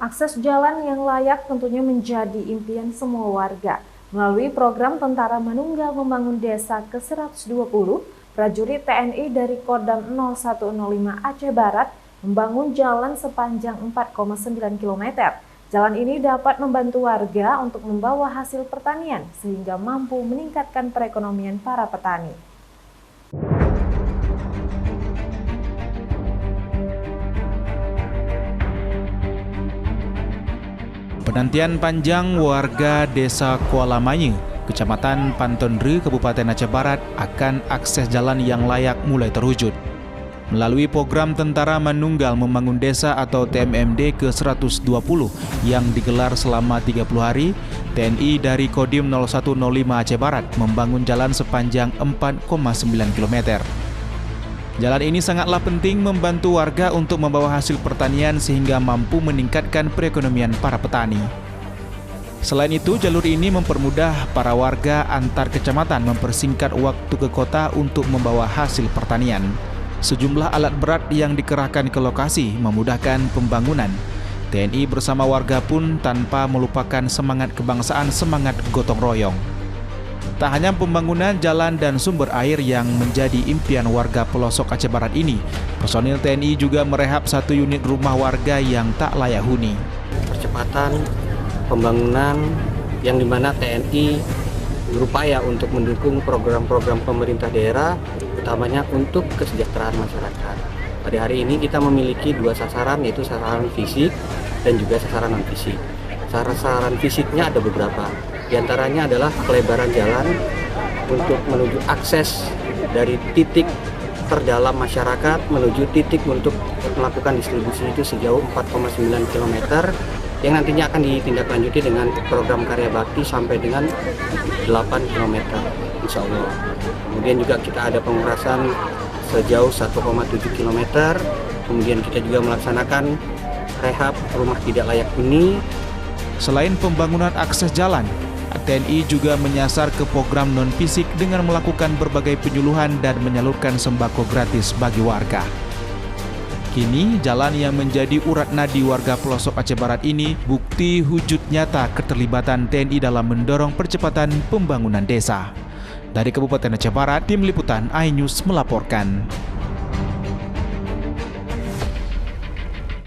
Akses jalan yang layak tentunya menjadi impian semua warga. Melalui program Tentara Manunggal Membangun Desa ke-120, prajurit TNI dari Kodam 0105 Aceh Barat membangun jalan sepanjang 4,9 km. Jalan ini dapat membantu warga untuk membawa hasil pertanian sehingga mampu meningkatkan perekonomian para petani. Penantian panjang warga Desa Kuala Maye, Kecamatan Pantondre, Kabupaten Aceh Barat akan akses jalan yang layak mulai terwujud. Melalui program Tentara Manunggal Membangun Desa atau TMMD ke-120 yang digelar selama 30 hari, TNI dari Kodim 0105 Aceh Barat membangun jalan sepanjang 4,9 km. Jalan ini sangatlah penting membantu warga untuk membawa hasil pertanian sehingga mampu meningkatkan perekonomian para petani. Selain itu, jalur ini mempermudah para warga antar kecamatan mempersingkat waktu ke kota untuk membawa hasil pertanian. Sejumlah alat berat yang dikerahkan ke lokasi memudahkan pembangunan. TNI bersama warga pun tanpa melupakan semangat kebangsaan, semangat gotong royong. Tak hanya pembangunan jalan dan sumber air yang menjadi impian warga pelosok Aceh Barat ini, personil TNI juga merehab satu unit rumah warga yang tak layak huni. Percepatan pembangunan yang dimana TNI berupaya untuk mendukung program-program pemerintah daerah, utamanya untuk kesejahteraan masyarakat. Pada hari ini kita memiliki dua sasaran, yaitu sasaran fisik dan juga sasaran non-fisik. Sasaran fisiknya ada beberapa. Di antaranya adalah pelebaran jalan untuk menuju akses dari titik terdalam masyarakat menuju titik untuk melakukan distribusi itu sejauh 4,9 km yang nantinya akan ditindaklanjuti dengan program karya bakti sampai dengan 8 km insya Allah. Kemudian juga kita ada pengurasan sejauh 1,7 km, kemudian kita juga melaksanakan rehab rumah tidak layak huni. Selain pembangunan akses jalan, TNI juga menyasar ke program non-fisik dengan melakukan berbagai penyuluhan dan menyalurkan sembako gratis bagi warga. Kini, jalan yang menjadi urat nadi warga pelosok Aceh Barat ini bukti wujud nyata keterlibatan TNI dalam mendorong percepatan pembangunan desa. Dari Kabupaten Aceh Barat, Tim Liputan iNews melaporkan.